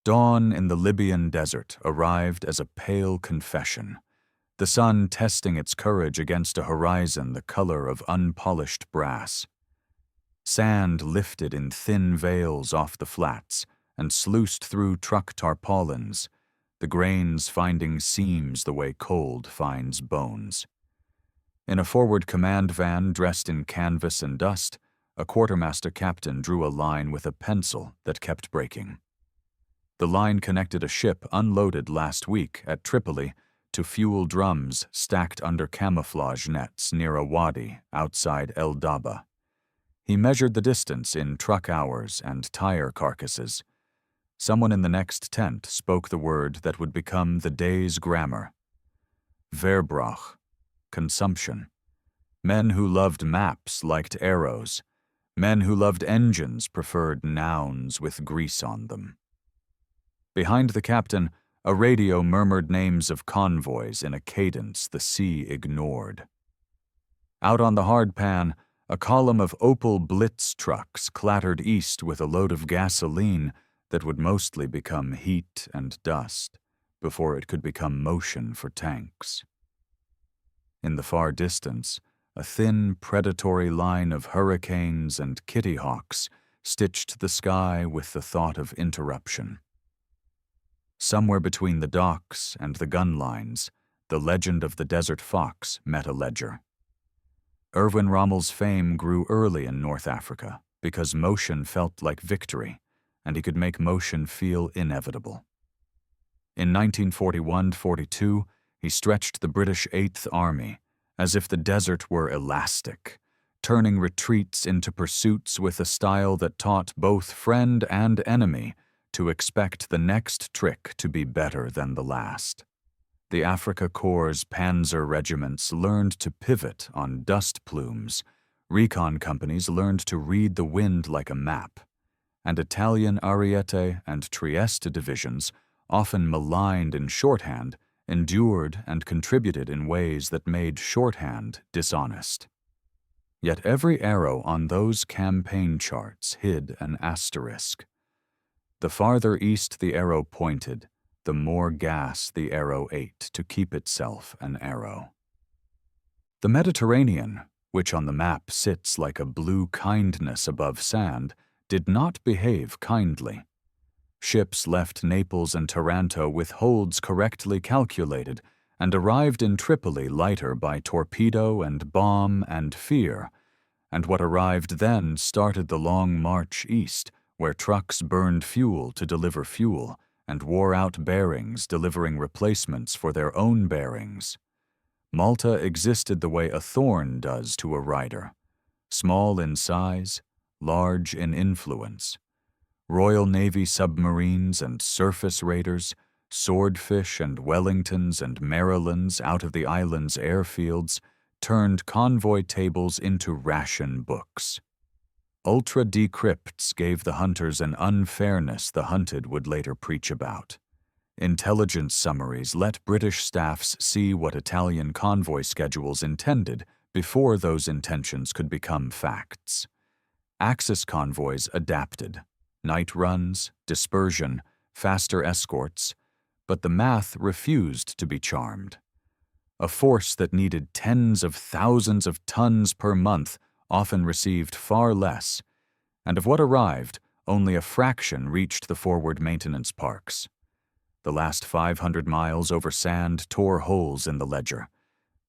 Dawn in the Libyan desert arrived as a pale confession, the sun testing its courage against a horizon the color of unpolished brass. Sand lifted in thin veils off the flats and sluiced through truck tarpaulins, the grains finding seams the way cold finds bones. In a forward command van dressed in canvas and dust, a quartermaster captain drew a line with a pencil that kept breaking. The line connected a ship unloaded last week at Tripoli to fuel drums stacked under camouflage nets near a wadi outside El Daba. He measured the distance in truck hours and tire carcasses. Someone in the next tent spoke the word that would become the day's grammar. Verbrauch, consumption. Men who loved maps liked arrows. Men who loved engines preferred nouns with grease on them. Behind the captain, a radio murmured names of convoys in a cadence the sea ignored. Out on the hard pan, a column of Opel Blitz trucks clattered east with a load of gasoline that would mostly become heat and dust before it could become motion for tanks. In the far distance, a thin, predatory line of hurricanes and kitty hawks stitched the sky with the thought of interruption. Somewhere between the docks and the gun lines, the legend of the Desert Fox met a ledger. Erwin Rommel's fame grew early in North Africa because motion felt like victory, and he could make motion feel inevitable. In 1941-42, he stretched the British Eighth Army as if the desert were elastic, turning retreats into pursuits with a style that taught both friend and enemy to expect the next trick to be better than the last. The Afrika Korps' panzer regiments learned to pivot on dust plumes, recon companies learned to read the wind like a map, and Italian Ariete and Trieste divisions, often maligned in shorthand, endured and contributed in ways that made shorthand dishonest. Yet every arrow on those campaign charts hid an asterisk. The farther east the arrow pointed, the more gas the arrow ate to keep itself an arrow. The Mediterranean, which on the map sits like a blue kindness above sand, did not behave kindly. Ships left Naples and Taranto with holds correctly calculated and arrived in Tripoli lighter by torpedo and bomb and fear, and what arrived then started the long march east, where trucks burned fuel to deliver fuel and wore out bearings delivering replacements for their own bearings. Malta existed the way a thorn does to a rider, small in size, large in influence. Royal Navy submarines and surface raiders, Swordfish and Wellingtons and Marylands out of the island's airfields turned convoy tables into ration books. Ultra-decrypts gave the hunters an unfairness the hunted would later preach about. Intelligence summaries let British staffs see what Italian convoy schedules intended before those intentions could become facts. Axis convoys adapted. Night runs, dispersion, faster escorts, but the math refused to be charmed. A force that needed tens of thousands of tons per month often received far less, and of what arrived, only a fraction reached the forward maintenance parks. The last 500 miles over sand tore holes in the ledger.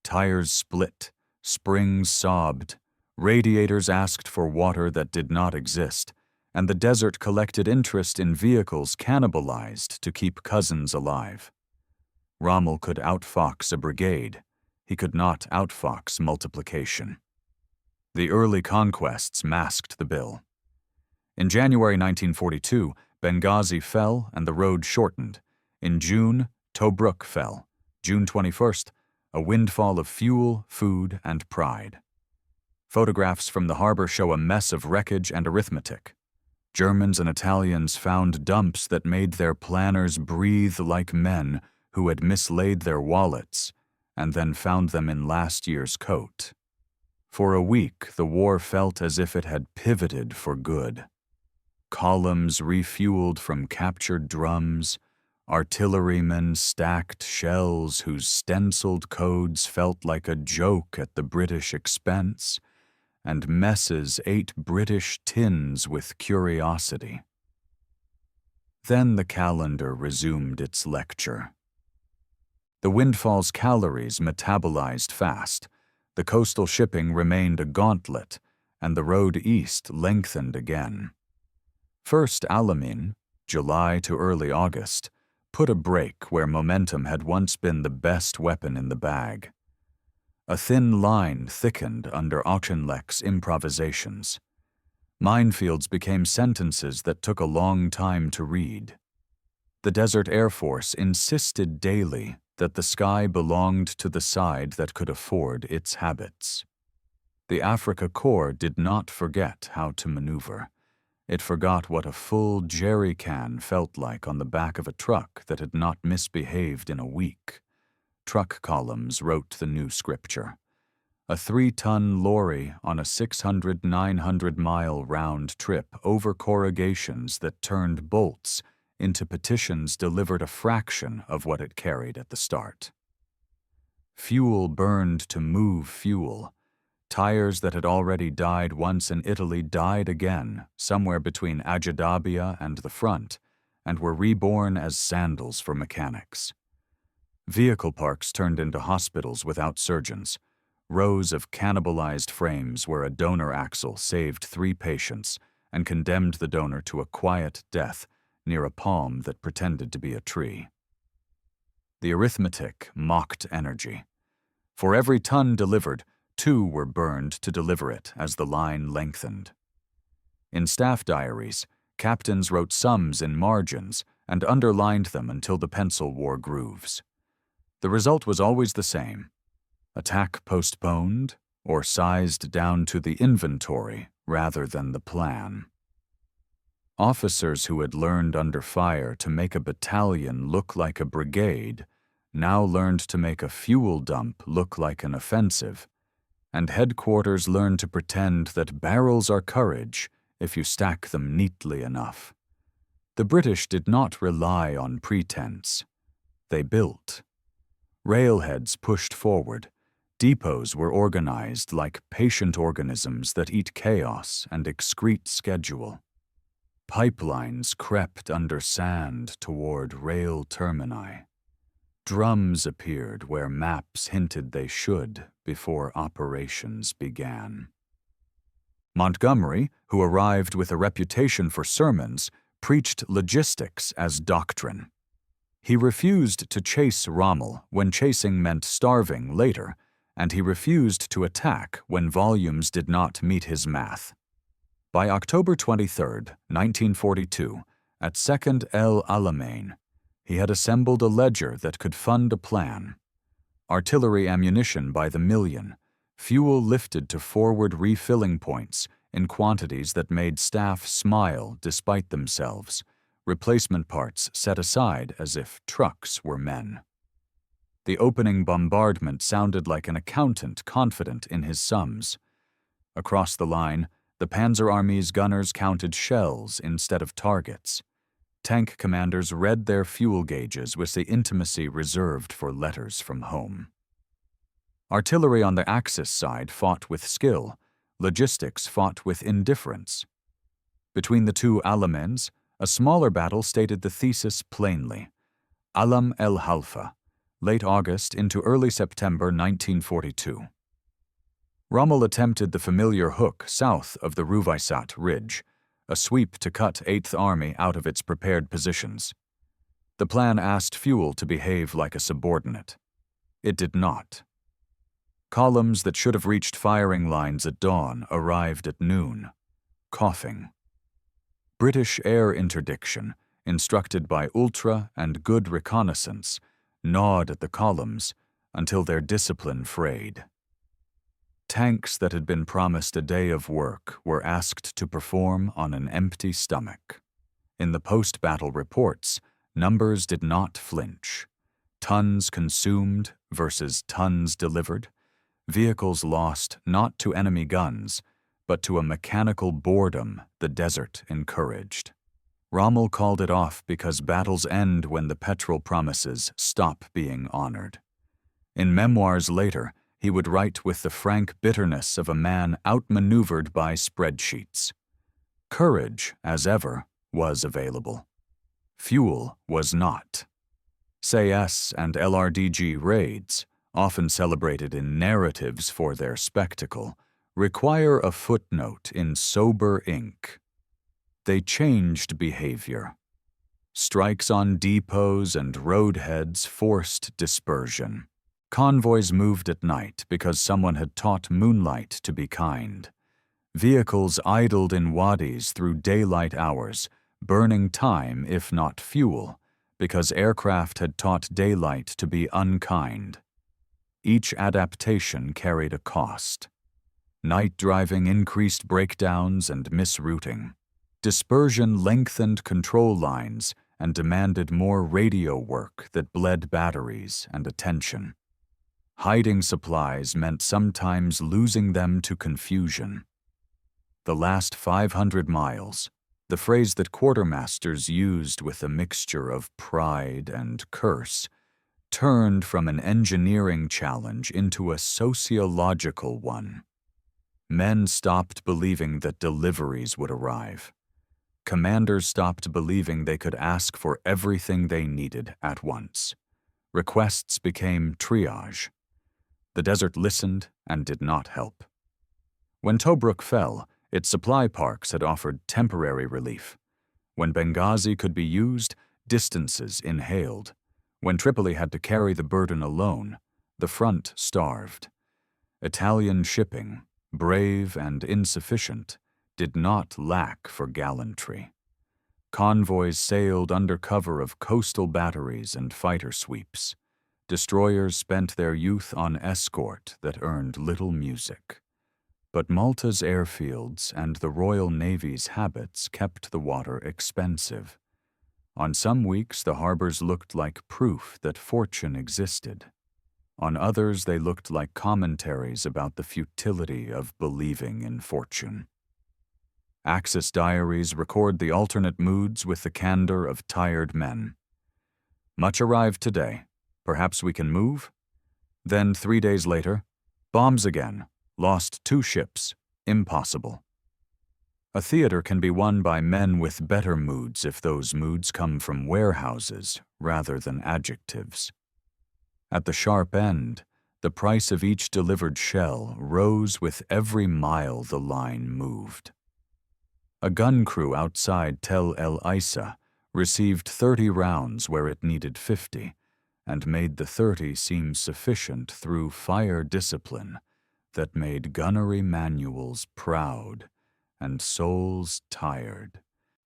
Tires split, springs sobbed, radiators asked for water that did not exist, and the desert collected interest in vehicles cannibalized to keep cousins alive. Rommel could outfox a brigade. He could not outfox multiplication. The early conquests masked the bill. In January 1942, Benghazi fell and the road shortened. In June, Tobruk fell. June 21st, a windfall of fuel, food, and pride. Photographs from the harbor show a mess of wreckage and arithmetic. Germans and Italians found dumps that made their planners breathe like men who had mislaid their wallets and then found them in last year's coat. For a week, the war felt as if it had pivoted for good. columns refueled from captured drums, artillerymen stacked shells whose stenciled codes felt like a joke at the British expense, and messes ate British tins with curiosity. Then the calendar resumed its lecture. The Windfall's calories metabolized fast, the coastal shipping remained a gauntlet, and the road east lengthened again. First Alamein, July to early August, put a break where momentum had once been the best weapon in the bag. A thin line thickened under Auchinleck's improvisations. Minefields became sentences that took a long time to read. The Desert Air Force insisted daily that the sky belonged to the side that could afford its habits. The Afrika Corps did not forget how to maneuver. It forgot what a full jerry can felt like on the back of a truck that had not misbehaved in a week. Truck columns wrote the new scripture. A 3-ton lorry on a 600-900-mile round trip over corrugations that turned bolts into petitions delivered a fraction of what it carried at the start. Fuel burned to move fuel. Tires that had already died once in Italy died again, somewhere between Ajdabiya and the front, and were reborn as sandals for mechanics. Vehicle parks turned into hospitals without surgeons, rows of cannibalized frames where a donor axle saved 3 patients and condemned the donor to a quiet death near a palm that pretended to be a tree. The arithmetic mocked energy. For every ton delivered, 2 were burned to deliver it as the line lengthened. In staff diaries, captains wrote sums in margins and underlined them until the pencil wore grooves. The result was always the same: attack postponed or sized down to the inventory rather than the plan. Officers who had learned under fire to make a battalion look like a brigade now learned to make a fuel dump look like an offensive, and headquarters learned to pretend that barrels are courage if you stack them neatly enough. The British did not rely on pretense. They built. Railheads pushed forward. Depots were organized like patient organisms that eat chaos and excrete schedule. Pipelines crept under sand toward rail termini. Drums appeared where maps hinted they should before operations began. Montgomery, who arrived with a reputation for sermons, preached logistics as doctrine. He refused to chase Rommel when chasing meant starving later, and he refused to attack when volumes did not meet his math. By October 23, 1942, at Second El Alamein, he had assembled a ledger that could fund a plan. Artillery ammunition by the million, fuel lifted to forward refilling points in quantities that made staff smile despite themselves, replacement parts set aside as if trucks were men. The opening bombardment sounded like an accountant confident in his sums. Across the line, the Panzerarmee's gunners counted shells instead of targets. Tank commanders read their fuel gauges with the intimacy reserved for letters from home. Artillery on the Axis side fought with skill. Logistics fought with indifference. Between the two Alameins, a smaller battle stated the thesis plainly. Alam el Halfa, late August into early September 1942. Rommel attempted the familiar hook south of the Ruvaisat Ridge, a sweep to cut 8th Army out of its prepared positions. The plan asked fuel to behave like a subordinate. It did not. Columns that should have reached firing lines at dawn arrived at noon, coughing. British air interdiction, instructed by ultra and good reconnaissance, gnawed at the columns until their discipline frayed. Tanks that had been promised a day of work were asked to perform on an empty stomach. In the post-battle reports, numbers did not flinch. Tons consumed versus tons delivered. Vehicles lost not to enemy guns, but to a mechanical boredom the desert encouraged. Rommel called it off because battles end when the petrol promises stop being honored. In memoirs later, he would write with the frank bitterness of a man outmaneuvered by spreadsheets. Courage, as ever, was available. Fuel was not. SAS and LRDG raids, often celebrated in narratives for their spectacle, require a footnote in sober ink. They changed behavior. Strikes on depots and roadheads forced dispersion. Convoys moved at night because someone had taught moonlight to be kind. Vehicles idled in wadis through daylight hours, burning time if not fuel, because aircraft had taught daylight to be unkind. Each adaptation carried a cost. Night driving increased breakdowns and misrouting. Dispersion lengthened control lines and demanded more radio work that bled batteries and attention. Hiding supplies meant sometimes losing them to confusion. The last 500 miles, the phrase that quartermasters used with a mixture of pride and curse, turned from an engineering challenge into a sociological one. Men stopped believing that deliveries would arrive. Commanders stopped believing they could ask for everything they needed at once. Requests became triage. The desert listened and did not help. When Tobruk fell, its supply parks had offered temporary relief. When Benghazi could be used, distances inhaled. When Tripoli had to carry the burden alone, the front starved. Italian shipping, brave and insufficient, did not lack for gallantry. Convoys sailed under cover of coastal batteries and fighter sweeps. Destroyers spent their youth on escort that earned little music. But Malta's airfields and the Royal Navy's habits kept the water expensive. On some weeks, the harbors looked like proof that fortune existed. On others, they looked like commentaries about the futility of believing in fortune. Axis diaries record the alternate moods with the candor of tired men. Much arrived today. Perhaps we can move? Then 3 days later, bombs again. Lost 2 ships. Impossible. A theater can be won by men with better moods if those moods come from warehouses rather than adjectives. At the sharp end, the price of each delivered shell rose with every mile the line moved. A gun crew outside Tel El Isa received 30 rounds where it needed 50, and made the 30 seem sufficient through fire discipline that made gunnery manuals proud and souls tired.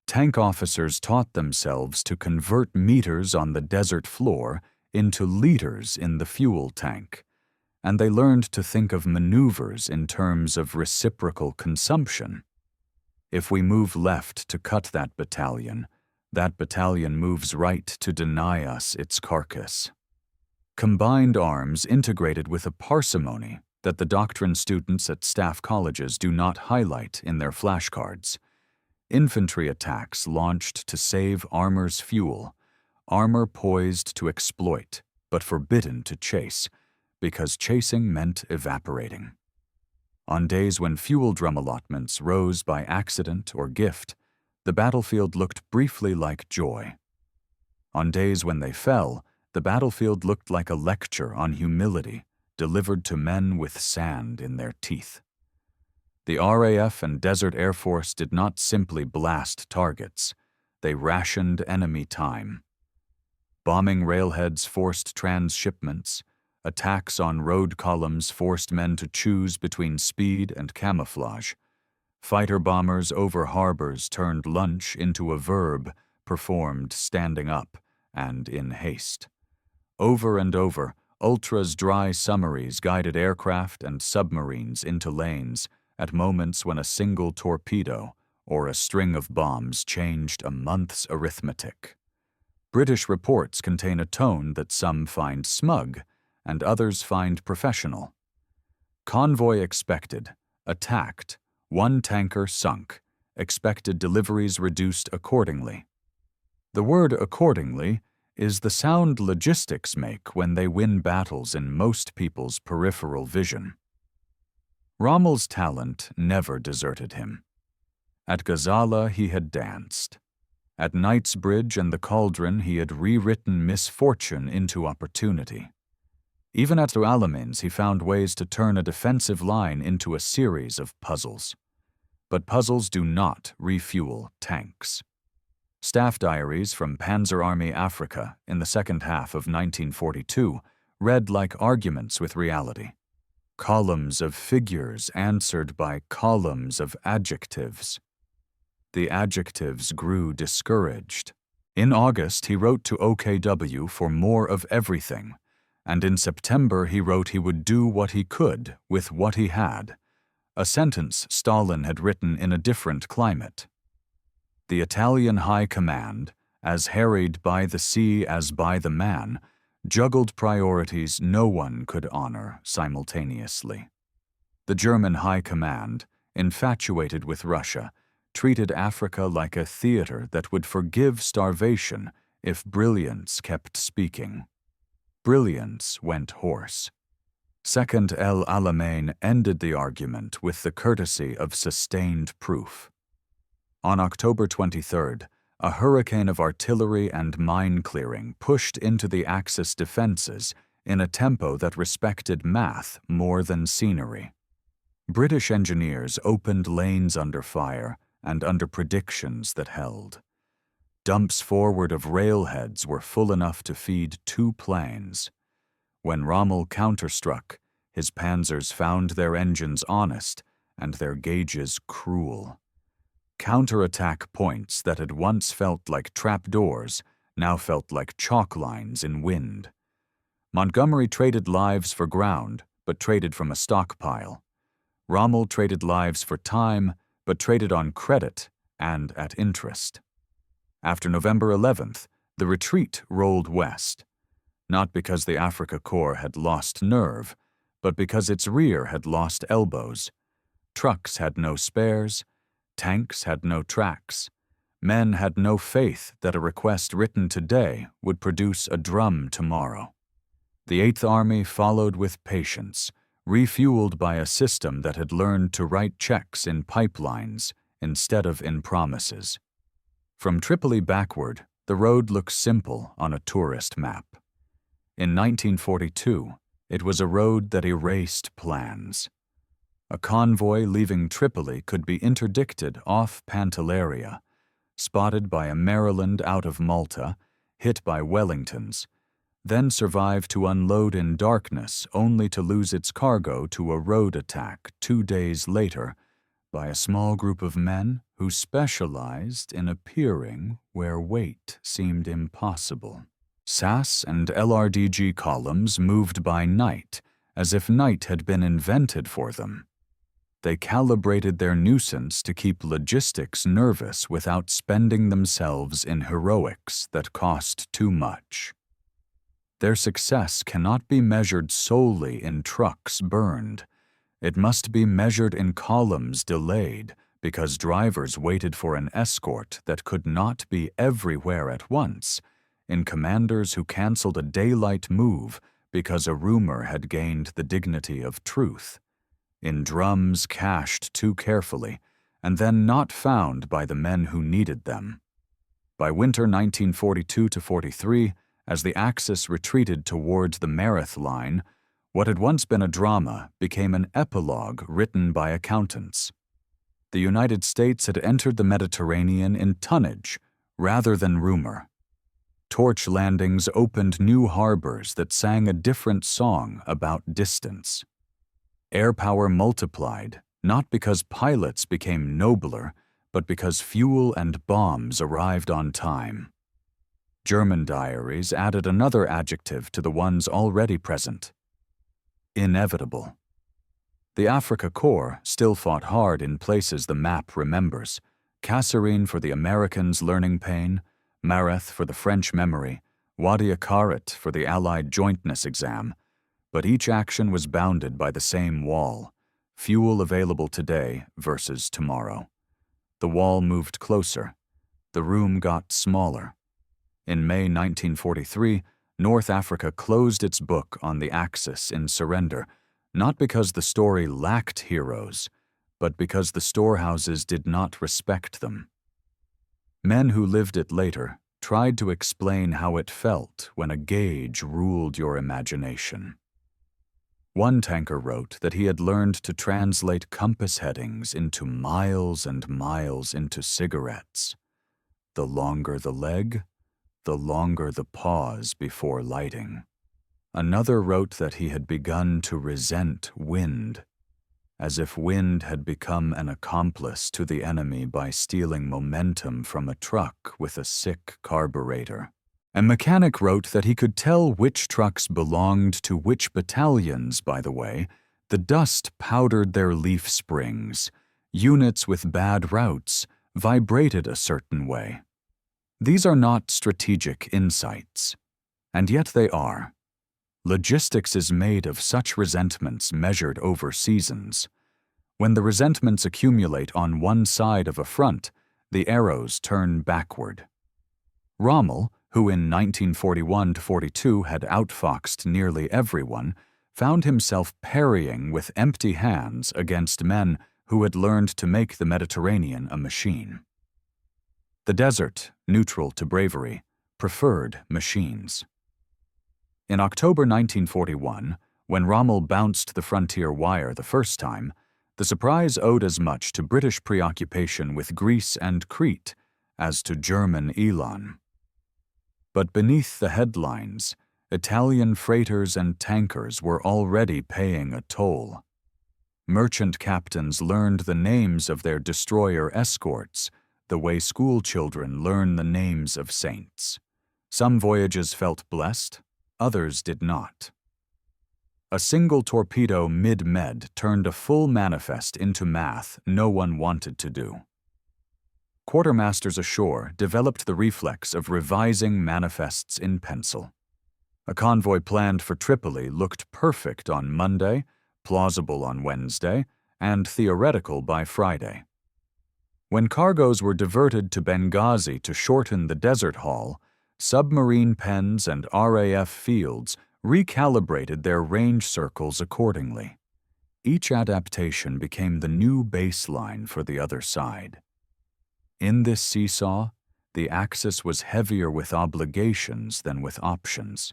Tank officers taught themselves to convert meters on the desert floor into liters in the fuel tank, and they learned to think of maneuvers in terms of reciprocal consumption. If we move left to cut that battalion moves right to deny us its carcass. Combined arms integrated with a parsimony that the doctrine students at staff colleges do not highlight in their flashcards. Infantry attacks launched to save armor's fuel, armor poised to exploit, but forbidden to chase, because chasing meant evaporating. On days when fuel drum allotments rose by accident or gift, the battlefield looked briefly like joy. On days when they fell, the battlefield looked like a lecture on humility delivered to men with sand in their teeth. The RAF and Desert Air Force did not simply blast targets, they rationed enemy time. Bombing railheads forced transshipments, attacks on road columns forced men to choose between speed and camouflage. Fighter bombers over harbors turned lunch into a verb performed standing up and in haste. Over and over, Ultra's dry summaries guided aircraft and submarines into lanes at moments when a single torpedo or a string of bombs changed a month's arithmetic. British reports contain a tone that some find smug and others find professional. Convoy expected, attacked, One tanker sunk, expected deliveries reduced accordingly. The word accordingly is the sound logistics make when they win battles in most people's peripheral vision. Rommel's talent never deserted him. At Gazala he had danced. At Knightsbridge and the Cauldron he had rewritten misfortune into opportunity. Even at the Alameins he found ways to turn a defensive line into a series of puzzles. But puzzles do not refuel tanks. Staff diaries from Panzerarmee Afrika in the second half of 1942 read like arguments with reality. Columns of figures answered by columns of adjectives. The adjectives grew discouraged. In August, he wrote to OKW for more of everything, and in September he wrote he would do what he could with what he had, a sentence Stalin had written in a different climate. The Italian High Command, as harried by the sea as by the man, juggled priorities no one could honor simultaneously. The German High Command, infatuated with Russia, treated Africa like a theater that would forgive starvation if brilliance kept speaking. Brilliance went hoarse. Second El Alamein ended the argument with the courtesy of sustained proof. On October 23rd, a hurricane of artillery and mine clearing pushed into the Axis defenses in a tempo that respected math more than scenery. British engineers opened lanes under fire and under predictions that held. Dumps forward of railheads were full enough to feed 2 planes. When Rommel counterstruck, his panzers found their engines honest and their gauges cruel. Counterattack points that had once felt like trapdoors now felt like chalk lines in wind. Montgomery traded lives for ground, but traded from a stockpile. Rommel traded lives for time, but traded on credit and at interest. After November 11th, the retreat rolled west, not because the Afrika Korps had lost nerve, but because its rear had lost elbows. Trucks had no spares, tanks had no tracks. Men had no faith that a request written today would produce a drum tomorrow. The Eighth Army followed with patience, refueled by a system that had learned to write checks in pipelines instead of in promises. From Tripoli backward, the road looks simple on a tourist map. In 1942, it was a road that erased plans. A convoy leaving Tripoli could be interdicted off Pantelleria, spotted by a Maryland out of Malta, hit by Wellingtons, then survive to unload in darkness only to lose its cargo to a road attack 2 days later by a small group of men who specialized in appearing where wait seemed impossible. SAS and LRDG columns moved by night, as if night had been invented for them. They calibrated their nuisance to keep logistics nervous without spending themselves in heroics that cost too much. Their success cannot be measured solely in trucks burned. It must be measured in columns delayed because drivers waited for an escort that could not be everywhere at once, in commanders who canceled a daylight move because a rumor had gained the dignity of truth, in drums cached too carefully and then not found by the men who needed them. By winter 1942-43, as the Axis retreated towards the Mareth line, what had once been a drama became an epilogue written by accountants. The United States had entered the Mediterranean in tonnage rather than rumor. Torch landings opened new harbors that sang a different song about distance. Air power multiplied, not because pilots became nobler, but because fuel and bombs arrived on time. German diaries added another adjective to the ones already present: inevitable. The Afrika Korps still fought hard in places the map remembers: Kasserine for the Americans' learning pain, Mareth for the French memory, Wadi Akarit for the Allied jointness exam, but each action was bounded by the same wall: fuel available today versus tomorrow. The wall moved closer. The room got smaller. In May 1943, North Africa closed its book on the Axis in surrender, not because the story lacked heroes, but because the storehouses did not respect them. Men who lived it later tried to explain how it felt when a gauge ruled your imagination. One tanker wrote that he had learned to translate compass headings into miles and miles into cigarettes. The longer the leg, the longer the pause before lighting. Another wrote that he had begun to resent wind, as if wind had become an accomplice to the enemy by stealing momentum from a truck with a sick carburetor. A mechanic wrote that he could tell which trucks belonged to which battalions. By the way, the dust powdered their leaf springs. Units with bad routes vibrated a certain way. These are not strategic insights, and yet they are. Logistics is made of such resentments measured over seasons. When the resentments accumulate on one side of a front, the arrows turn backward. Rommel, who in 1941-42 had outfoxed nearly everyone, found himself parrying with empty hands against men who had learned to make the Mediterranean a machine. The desert, neutral to bravery, preferred machines. In October 1941, when Rommel bounced the frontier wire the first time, the surprise owed as much to British preoccupation with Greece and Crete as to German elan. But beneath the headlines, Italian freighters and tankers were already paying a toll. Merchant captains learned the names of their destroyer escorts, the way schoolchildren learn the names of saints. Some voyages felt blessed, others did not. A single torpedo mid-med turned a full manifest into math no one wanted to do. Quartermasters ashore developed the reflex of revising manifests in pencil. A convoy planned for Tripoli looked perfect on Monday, plausible on Wednesday, and theoretical by Friday. When cargoes were diverted to Benghazi to shorten the desert haul, submarine pens and RAF fields recalibrated their range circles accordingly. Each adaptation became the new baseline for the other side. In this seesaw, the Axis was heavier with obligations than with options.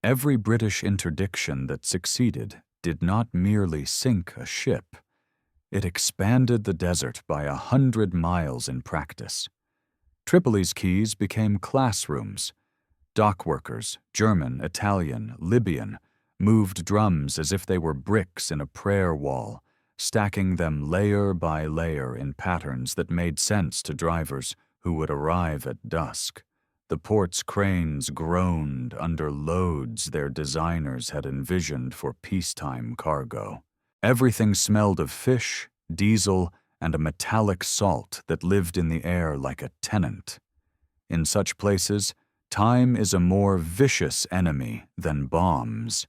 Every British interdiction that succeeded did not merely sink a ship. It expanded the desert by 100 miles in practice. Tripoli's quays became classrooms. Dockworkers, German, Italian, Libyan, moved drums as if they were bricks in a prayer wall, stacking them layer by layer in patterns that made sense to drivers who would arrive at dusk. The port's cranes groaned under loads their designers had envisioned for peacetime cargo. Everything smelled of fish, diesel, and a metallic salt that lived in the air like a tenant. In such places, time is a more vicious enemy than bombs.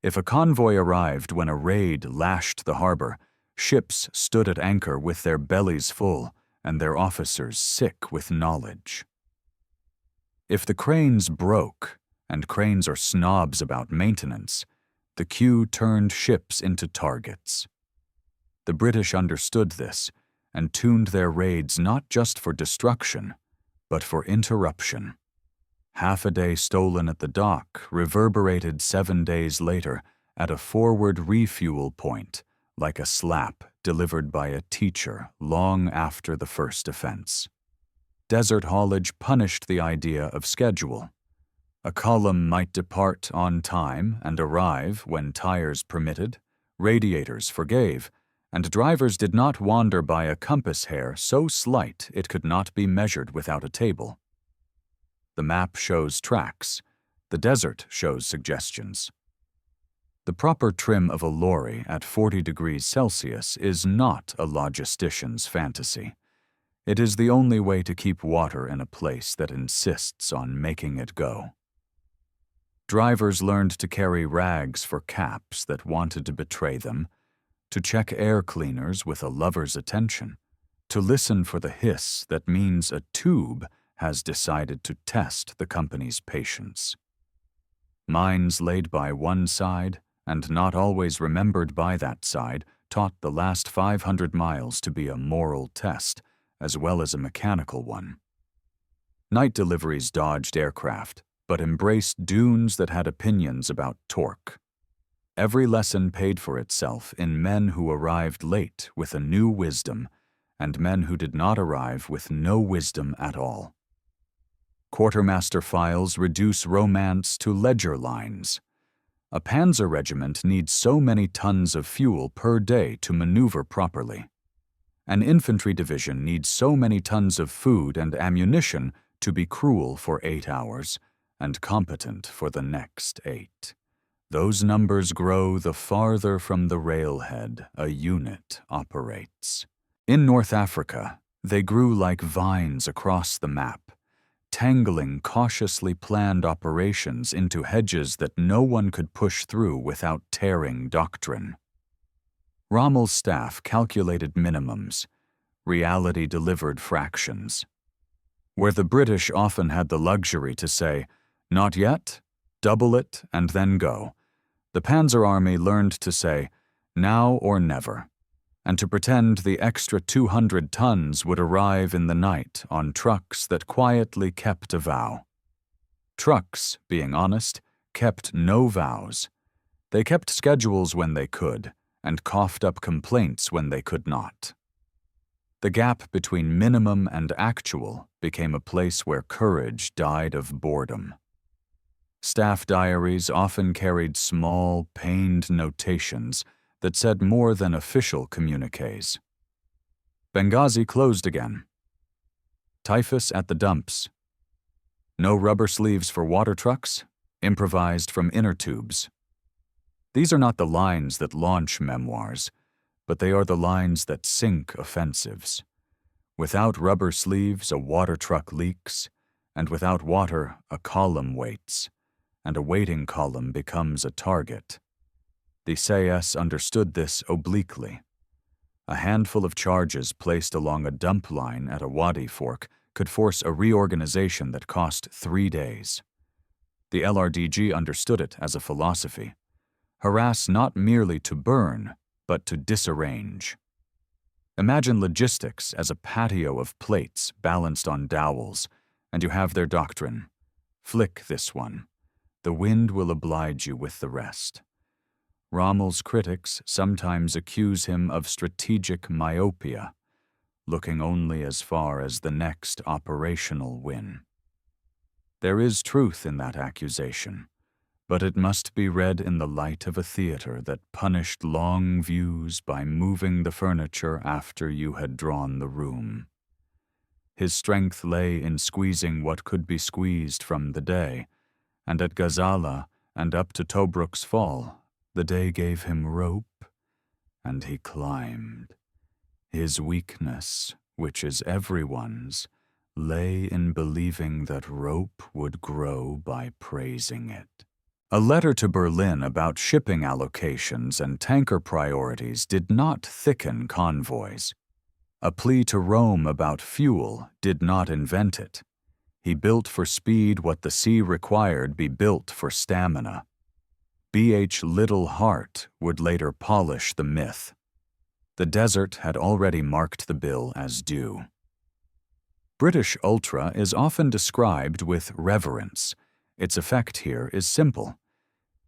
If a convoy arrived when a raid lashed the harbor, ships stood at anchor with their bellies full and their officers sick with knowledge. If the cranes broke, and cranes are snobs about maintenance, the queue turned ships into targets. The British understood this and tuned their raids not just for destruction, but for interruption. Half a day stolen at the dock reverberated 7 days later at a forward refuel point, like a slap delivered by a teacher long after the first offense. Desert haulage punished the idea of schedule. A column might depart on time and arrive when tires permitted, radiators forgave, and drivers did not wander by a compass hair so slight it could not be measured without a table. The map shows tracks. The desert shows suggestions. The proper trim of a lorry at 40 degrees Celsius is not a logistician's fantasy. It is the only way to keep water in a place that insists on making it go. Drivers learned to carry rags for caps that wanted to betray them, to check air cleaners with a lover's attention, to listen for the hiss that means a tube has decided to test the company's patience. Mines laid by one side and not always remembered by that side taught the last 500 miles to be a moral test as well as a mechanical one. Night deliveries dodged aircraft, but embraced dunes that had opinions about torque. Every lesson paid for itself in men who arrived late with a new wisdom and men who did not arrive with no wisdom at all. Quartermaster files reduce romance to ledger lines. A panzer regiment needs so many tons of fuel per day to maneuver properly. An infantry division needs so many tons of food and ammunition to be cruel for 8 hours and competent for the next 8. Those numbers grow the farther from the railhead a unit operates. In North Africa, they grew like vines across the map, tangling cautiously planned operations into hedges that no one could push through without tearing doctrine. Rommel's staff calculated minimums. Reality delivered fractions. Where the British often had the luxury to say, "Not yet, double it, and then go," the Panzerarmee learned to say, "Now or never," and to pretend the extra 200 tons would arrive in the night on trucks that quietly kept a vow. Trucks, being honest, kept no vows. They kept schedules when they could, and coughed up complaints when they could not. The gap between minimum and actual became a place where courage died of boredom. Staff diaries often carried small, pained notations that said more than official communiques. Benghazi closed again. Typhus at the dumps. No rubber sleeves for water trucks, improvised from inner tubes. These are not the lines that launch memoirs, but they are the lines that sink offensives. Without rubber sleeves, a water truck leaks, and without water, a column waits, and a waiting column becomes a target. The SAS understood this obliquely. A handful of charges placed along a dump line at a wadi fork could force a reorganization that cost 3 days. The LRDG understood it as a philosophy. Harass not merely to burn, but to disarrange. Imagine logistics as a patio of plates balanced on dowels, and you have their doctrine. Flick this one. The wind will oblige you with the rest. Rommel's critics sometimes accuse him of strategic myopia, looking only as far as the next operational win. There is truth in that accusation, but it must be read in the light of a theater that punished long views by moving the furniture after you had drawn the room. His strength lay in squeezing what could be squeezed from the day, and at Gazala and up to Tobruk's fall, the day gave him rope, and he climbed. His weakness, which is everyone's, lay in believing that rope would grow by praising it. A letter to Berlin about shipping allocations and tanker priorities did not thicken convoys. A plea to Rome about fuel did not invent it. He built for speed what the sea required be built for stamina. B.H. Little Hart would later polish the myth. The desert had already marked the bill as due. British ultra is often described with reverence. Its effect here is simple.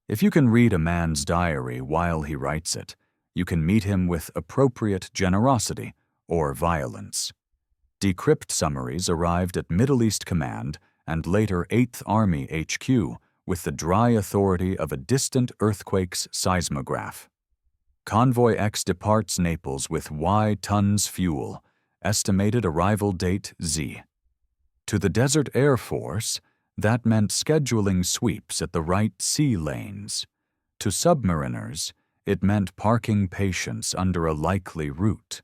If you can read a man's diary while he writes it, you can meet him with appropriate generosity or violence. Decrypt summaries arrived at Middle East Command and later 8th Army HQ with the dry authority of a distant earthquake's seismograph. Convoy X departs Naples with Y tons fuel, estimated arrival date Z. To the Desert Air Force, that meant scheduling sweeps at the right sea lanes. To submariners, it meant parking patients under a likely route.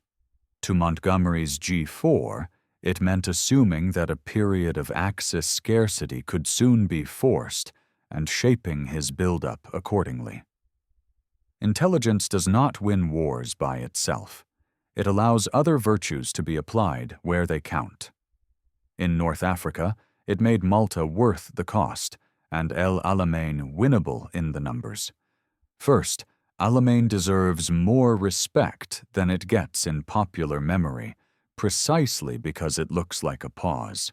To Montgomery's G4, it meant assuming that a period of Axis scarcity could soon be forced and shaping his buildup accordingly. Intelligence does not win wars by itself. It allows other virtues to be applied where they count. In North Africa, it made Malta worth the cost, and El Alamein winnable in the numbers. First, Alamein deserves more respect than it gets in popular memory, precisely because it looks like a pause.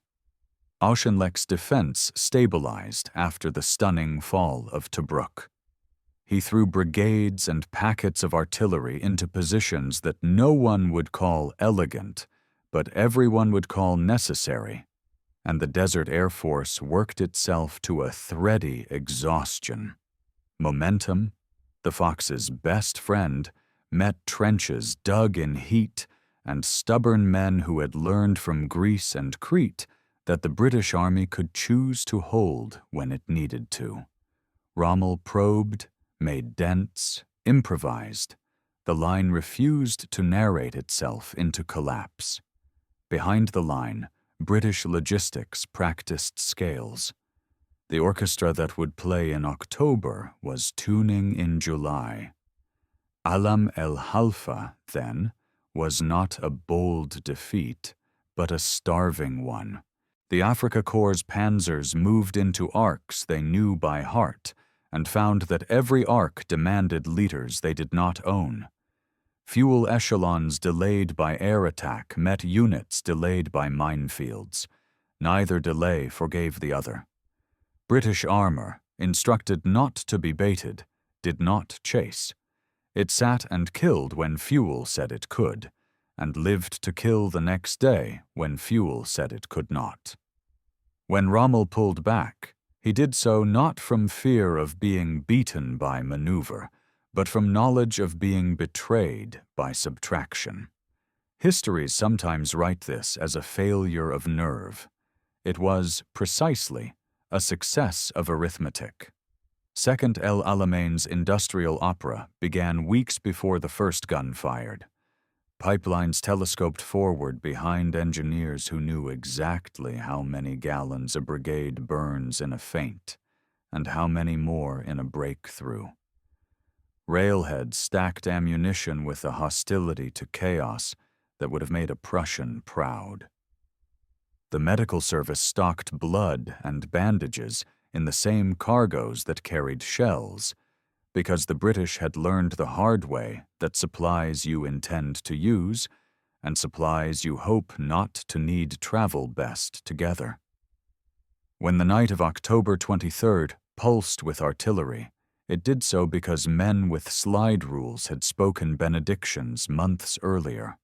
Auchinlec's defense stabilized after the stunning fall of Tobruk. He threw brigades and packets of artillery into positions that no one would call elegant, but everyone would call necessary, and the Desert Air Force worked itself to a thready exhaustion. Momentum, the Fox's best friend, met trenches dug in heat and stubborn men who had learned from Greece and Crete that the British Army could choose to hold when it needed to. Rommel probed, made dents, improvised. The line refused to narrate itself into collapse. Behind the line, British logistics practiced scales. The orchestra that would play in October was tuning in July. Alam el Halfa, then, was not a bold defeat, but a starving one. The Afrika Corps' panzers moved into arcs they knew by heart, and found that every arc demanded leaders they did not own. Fuel echelons delayed by air attack met units delayed by minefields. Neither delay forgave the other. British armor, instructed not to be baited, did not chase. It sat and killed when fuel said it could, and lived to kill the next day when fuel said it could not. When Rommel pulled back, he did so not from fear of being beaten by maneuver, but from knowledge of being betrayed by subtraction. Histories sometimes write this as a failure of nerve. It was, precisely, a success of arithmetic. Second El Alamein's industrial opera began weeks before the first gun fired. Pipelines telescoped forward behind engineers who knew exactly how many gallons a brigade burns in a feint, and how many more in a breakthrough. Railheads stacked ammunition with a hostility to chaos that would have made a Prussian proud. The medical service stocked blood and bandages in the same cargoes that carried shells, because the British had learned the hard way that supplies you intend to use and supplies you hope not to need travel best together. When the night of October 23rd pulsed with artillery, it did so because men with slide rules had spoken benedictions months earlier.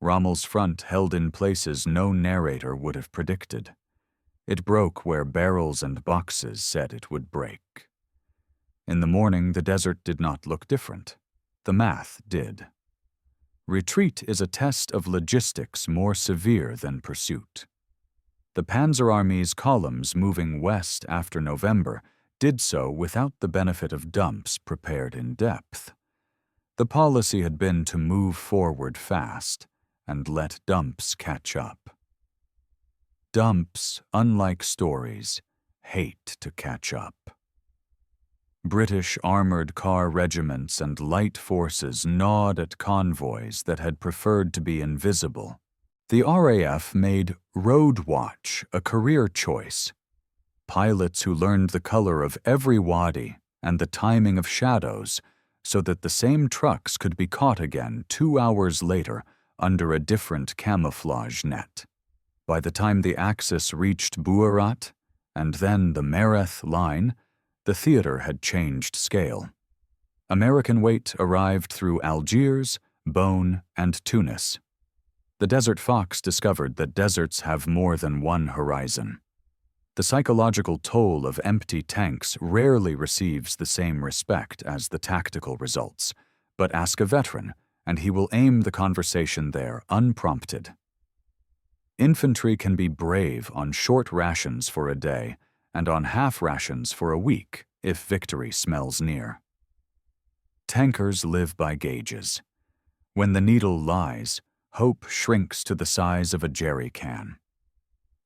Rommel's front held in places no narrator would have predicted. It broke where barrels and boxes said it would break. In the morning, the desert did not look different. The math did. Retreat is a test of logistics more severe than pursuit. The Panzerarmee's columns moving west after November did so without the benefit of dumps prepared in depth. The policy had been to move forward fast and let dumps catch up. Dumps, unlike stories, hate to catch up. British armored car regiments and light forces gnawed at convoys that had preferred to be invisible. The RAF made road watch a career choice. Pilots who learned the color of every wadi and the timing of shadows so that the same trucks could be caught again 2 hours later under a different camouflage net. By the time the Axis reached Buerat and then the Mereth line, the theater had changed scale. American weight arrived through Algiers, Bone, and Tunis. The Desert Fox discovered that deserts have more than one horizon. The psychological toll of empty tanks rarely receives the same respect as the tactical results, but ask a veteran, and he will aim the conversation there unprompted. Infantry can be brave on short rations for a day and on half rations for a week if victory smells near. Tankers live by gauges. When the needle lies, hope shrinks to the size of a jerry can.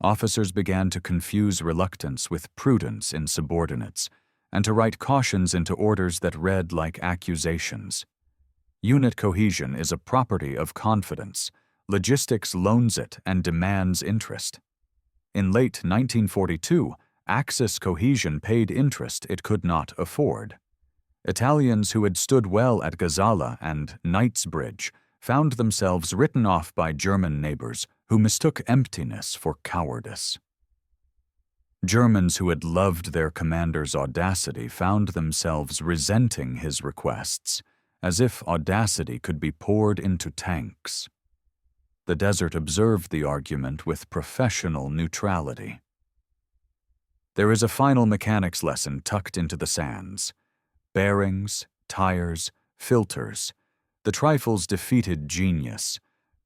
Officers began to confuse reluctance with prudence in subordinates, and to write cautions into orders that read like accusations. Unit cohesion is a property of confidence. Logistics loans it and demands interest. In late 1942, Axis cohesion paid interest it could not afford. Italians who had stood well at Gazala and Knightsbridge found themselves written off by German neighbors who mistook emptiness for cowardice. Germans who had loved their commander's audacity found themselves resenting his requests, as if audacity could be poured into tanks. The desert observed the argument with professional neutrality. There is a final mechanics lesson tucked into the sands. Bearings, tires, filters. The trifles defeated genius.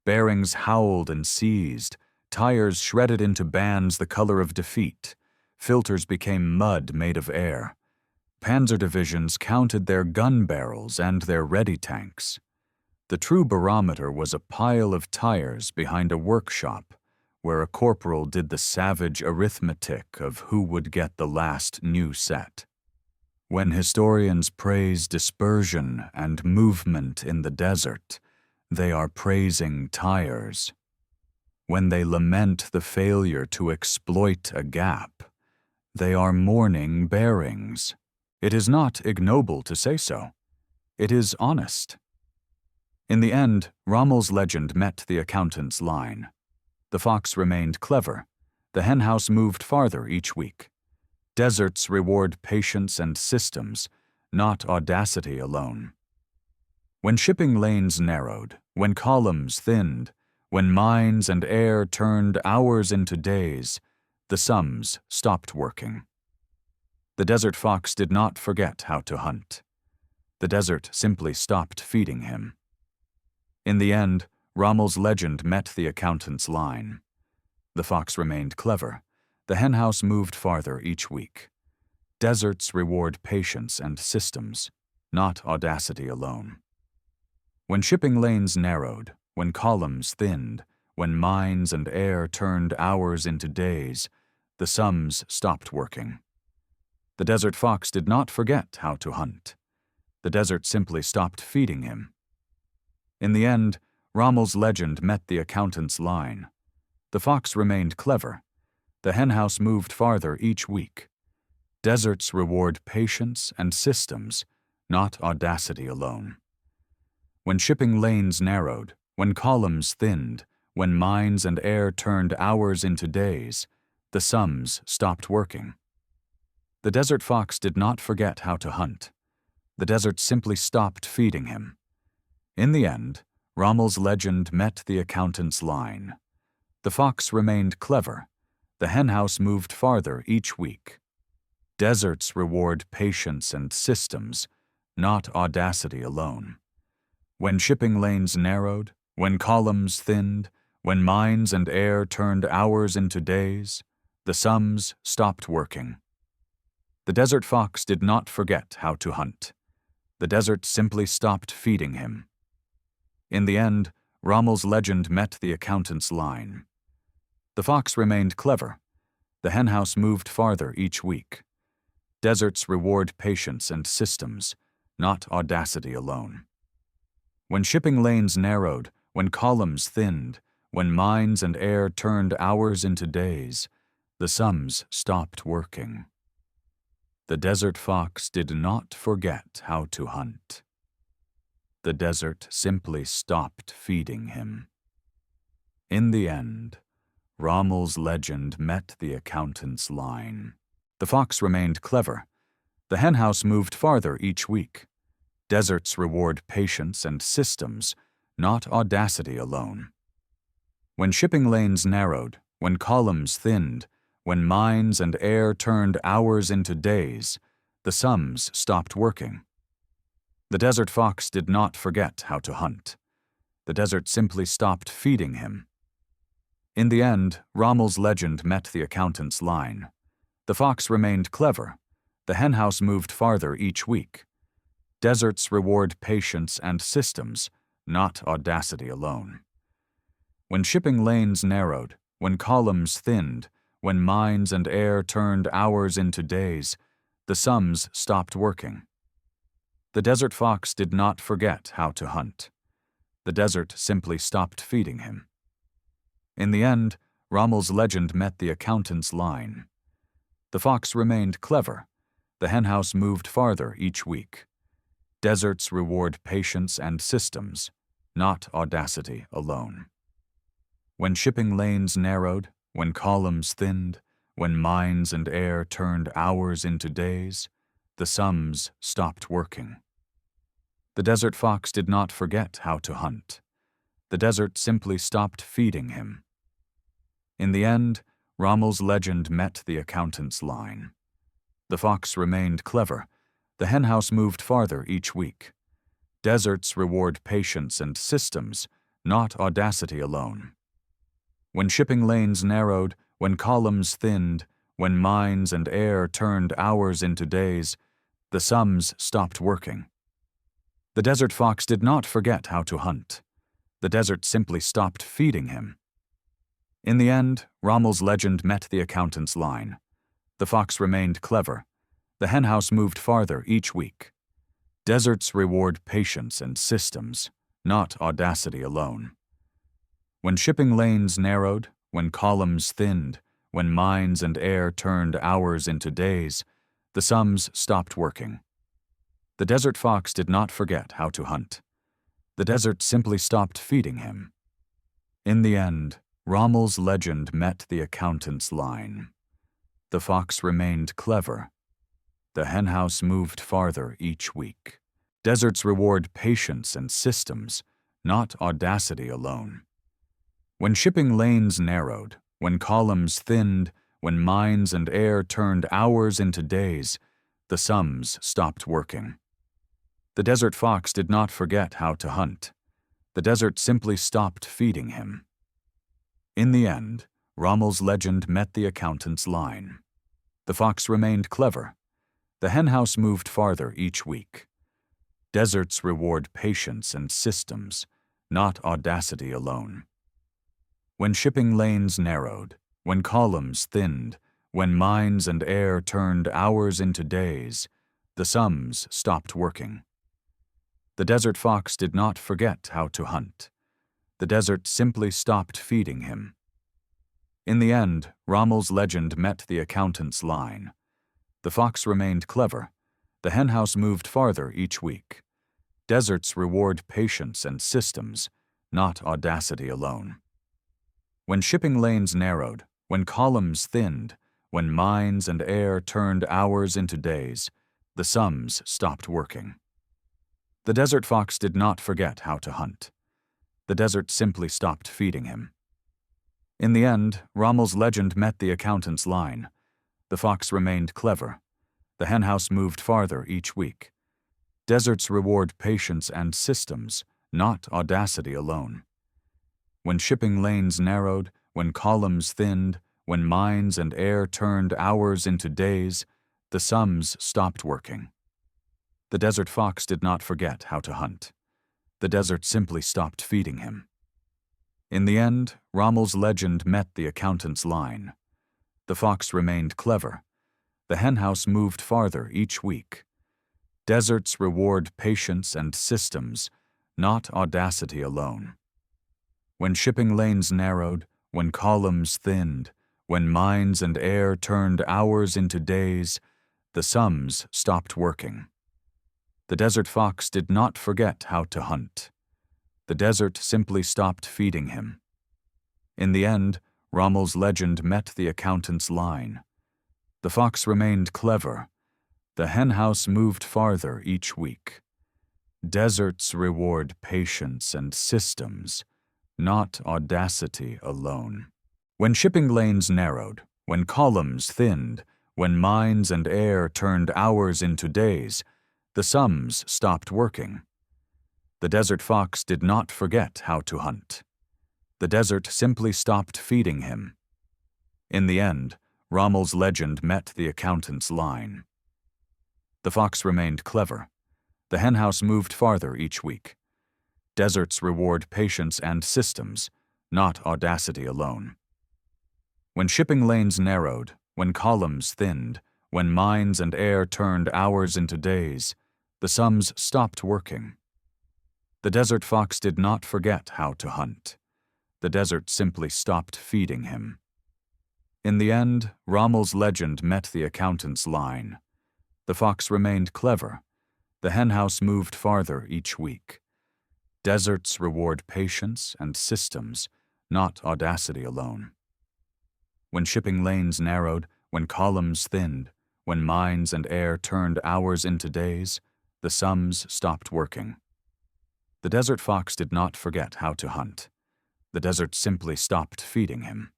Bearings howled and seized. Tires shredded into bands the color of defeat. Filters became mud made of air. Panzer divisions counted their gun barrels and their ready tanks. The true barometer was a pile of tires behind a workshop, where a corporal did the savage arithmetic of who would get the last new set. When historians praise dispersion and movement in the desert, they are praising tires. When they lament the failure to exploit a gap, they are mourning bearings. It is not ignoble to say so. It is honest. In the end, Rommel's legend met the accountant's line. The fox remained clever. The henhouse moved farther each week. Deserts reward patience and systems, not audacity alone. When shipping lanes narrowed, when columns thinned, when mines and air turned hours into days, the sums stopped working. The desert fox did not forget how to hunt. The desert simply stopped feeding him. In the end, Rommel's legend met the accountant's line. The fox remained clever. The henhouse moved farther each week. Deserts reward patience and systems, not audacity alone. When shipping lanes narrowed, when columns thinned, when mines and air turned hours into days, the sums stopped working. The desert fox did not forget how to hunt. The desert simply stopped feeding him. In the end, Rommel's legend met the accountant's line. The fox remained clever. The henhouse moved farther each week. Deserts reward patience and systems, not audacity alone. When shipping lanes narrowed, when columns thinned, when mines and air turned hours into days, the sums stopped working. The desert fox did not forget how to hunt. The desert simply stopped feeding him. In the end, Rommel's legend met the accountant's line. The fox remained clever. The henhouse moved farther each week. Deserts reward patience and systems, not audacity alone. When shipping lanes narrowed, when columns thinned, when mines and air turned hours into days, the sums stopped working. The desert fox did not forget how to hunt. The desert simply stopped feeding him. In the end, Rommel's legend met the accountant's line. The fox remained clever. The henhouse moved farther each week. Deserts reward patience and systems, not audacity alone. When shipping lanes narrowed, when columns thinned, when mines and air turned hours into days, the sums stopped working. The desert fox did not forget how to hunt. The desert simply stopped feeding him. In the end, Rommel's legend met the accountant's line. The fox remained clever. The henhouse moved farther each week. Deserts reward patience and systems, not audacity alone. When shipping lanes narrowed, when columns thinned, when mines and air turned hours into days, the sums stopped working. The desert fox did not forget how to hunt. The desert simply stopped feeding him. In the end, Rommel's legend met the accountant's line. The fox remained clever. The henhouse moved farther each week. Deserts reward patience and systems, not audacity alone. When shipping lanes narrowed, when columns thinned, when mines and air turned hours into days, the sums stopped working. The desert fox did not forget how to hunt. The desert simply stopped feeding him. In the end, Rommel's legend met the accountant's line. The fox remained clever. The henhouse moved farther each week. Deserts reward patience and systems, not audacity alone. When shipping lanes narrowed, when columns thinned, when mines and air turned hours into days, the sums stopped working. The desert fox did not forget how to hunt. The desert simply stopped feeding him. In the end, Rommel's legend met the accountant's line. The fox remained clever. The henhouse moved farther each week. Deserts reward patience and systems, not audacity alone. When shipping lanes narrowed, when columns thinned, when mines and air turned hours into days, the sums stopped working. The desert fox did not forget how to hunt. The desert simply stopped feeding him. In the end, Rommel's legend met the accountant's line. The fox remained clever. The henhouse moved farther each week. Deserts reward patience and systems, not audacity alone. When shipping lanes narrowed, when columns thinned, when mines and air turned hours into days, the sums stopped working. The desert fox did not forget how to hunt. The desert simply stopped feeding him. In the end, Rommel's legend met the accountant's line. The fox remained clever. The henhouse moved farther each week. Deserts reward patience and systems, not audacity alone. When shipping lanes narrowed, when columns thinned, when mines and air turned hours into days, the sums stopped working. The desert fox did not forget how to hunt. The desert simply stopped feeding him. In the end, Rommel's legend met the accountant's line. The fox remained clever. The henhouse moved farther each week. Deserts reward patience and systems, not audacity alone. When shipping lanes narrowed, when columns thinned, when mines and air turned hours into days, the sums stopped working. The desert fox did not forget how to hunt. The desert simply stopped feeding him. In the end, Rommel's legend met the accountant's line. The fox remained clever. The henhouse moved farther each week. Deserts reward patience and systems, not audacity alone. When shipping lanes narrowed, when columns thinned, when mines and air turned hours into days, the sums stopped working. The desert fox did not forget how to hunt. The desert simply stopped feeding him. In the end, Rommel's legend met the accountant's line. The fox remained clever. The henhouse moved farther each week. Deserts reward patience and systems, not audacity alone. When shipping lanes narrowed, when columns thinned, when mines and air turned hours into days, the sums stopped working. The desert fox did not forget how to hunt. The desert simply stopped feeding him. In the end, Rommel's legend met the accountant's line. The fox remained clever. The henhouse moved farther each week. Deserts reward patience and systems, not audacity alone. When shipping lanes narrowed, when columns thinned, when mines and air turned hours into days, the sums stopped working. The desert fox did not forget how to hunt. The desert simply stopped feeding him. In the end, Rommel's legend met the accountant's line. The fox remained clever. The henhouse moved farther each week. Deserts reward patience and systems, not audacity alone. When shipping lanes narrowed, when columns thinned, when mines and air turned hours into days, the sums stopped working. The desert fox did not forget how to hunt. The desert simply stopped feeding him. In the end, Rommel's legend met the accountant's line. The fox remained clever. The henhouse moved farther each week. Deserts reward patience and systems, not audacity alone. When shipping lanes narrowed, when columns thinned, when mines and air turned hours into days, the sums stopped working. The desert fox did not forget how to hunt. The desert simply stopped feeding him. In the end, Rommel's legend met the accountant's line. The fox remained clever. The henhouse moved farther each week. Deserts reward patience and systems, not audacity alone. When shipping lanes narrowed, when columns thinned, when mines and air turned hours into days, the sums stopped working. The desert fox did not forget how to hunt. The desert simply stopped feeding him.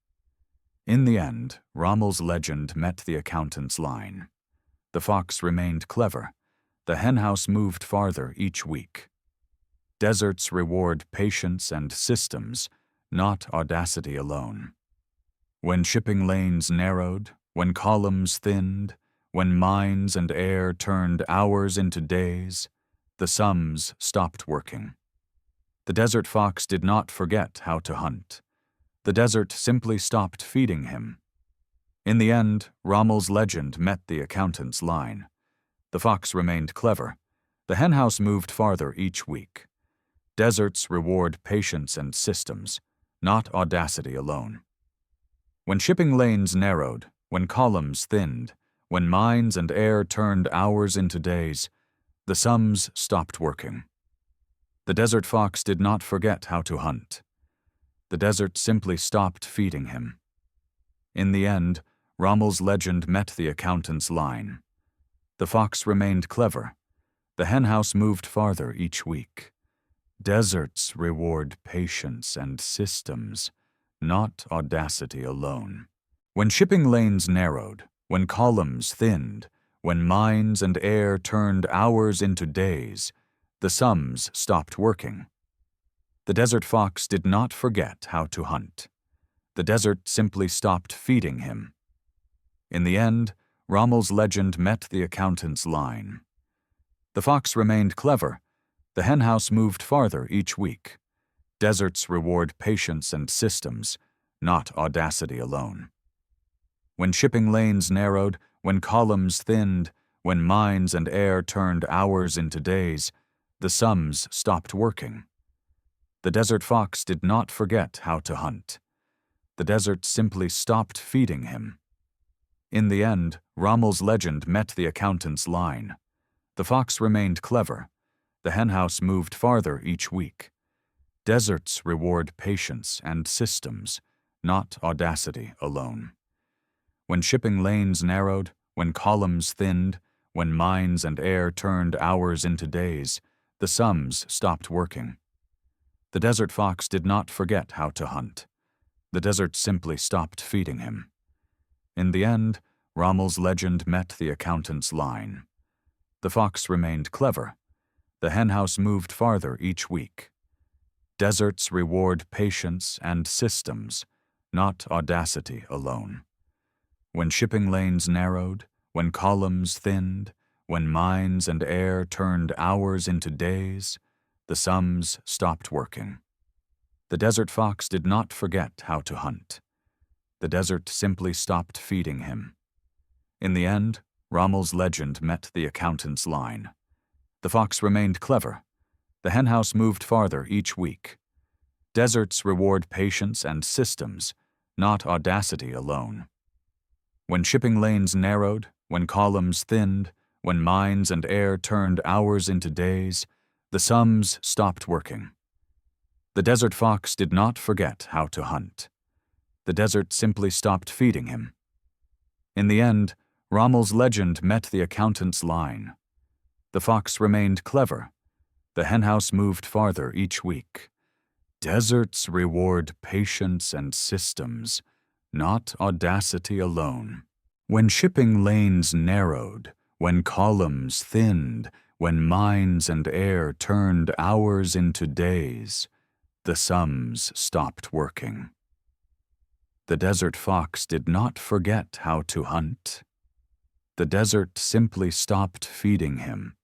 In the end, Rommel's legend met the accountant's line. The fox remained clever. The henhouse moved farther each week. Deserts reward patience and systems, not audacity alone. When shipping lanes narrowed, when columns thinned, when mines and air turned hours into days, the sums stopped working. The desert fox did not forget how to hunt. The desert simply stopped feeding him. In the end, Rommel's legend met the accountant's line. The fox remained clever. The henhouse moved farther each week. Deserts reward patience and systems, not audacity alone. When shipping lanes narrowed, when columns thinned, when mines and air turned hours into days, the sums stopped working. The desert fox did not forget how to hunt. The desert simply stopped feeding him. In the end, Rommel's legend met the accountant's line. The fox remained clever. The henhouse moved farther each week. Deserts reward patience and systems, not audacity alone. When shipping lanes narrowed, when columns thinned, when mines and air turned hours into days, the sums stopped working. The desert fox did not forget how to hunt. The desert simply stopped feeding him. In the end, Rommel's legend met the accountant's line. The fox remained clever. The henhouse moved farther each week. Deserts reward patience and systems, not audacity alone. When shipping lanes narrowed, when columns thinned, when mines and air turned hours into days, the sums stopped working. The desert fox did not forget how to hunt. The desert simply stopped feeding him. In the end, Rommel's legend met the accountant's line. The fox remained clever. The henhouse moved farther each week. Deserts reward patience and systems, not audacity alone. When shipping lanes narrowed, when columns thinned, when mines and air turned hours into days, the sums stopped working. The desert fox did not forget how to hunt. The desert simply stopped feeding him. In the end, Rommel's legend met the accountant's line. The fox remained clever. The henhouse moved farther each week. Deserts reward patience and systems, not audacity alone. When shipping lanes narrowed, when columns thinned, when mines and air turned hours into days, the sums stopped working. The desert fox did not forget how to hunt. The desert simply stopped feeding him. In the end, Rommel's legend met the accountant's line. The fox remained clever. The henhouse moved farther each week. Deserts reward patience and systems, not audacity alone. When shipping lanes narrowed, when columns thinned, when mines and air turned hours into days, the sums stopped working. The desert fox did not forget how to hunt. The desert simply stopped feeding him. In the end, Rommel's legend met the accountant's line. The fox remained clever. The henhouse moved farther each week. Deserts reward patience and systems, not audacity alone. When shipping lanes narrowed, when columns thinned, when mines and air turned hours into days, the sums stopped working. The desert fox did not forget how to hunt. The desert simply stopped feeding him.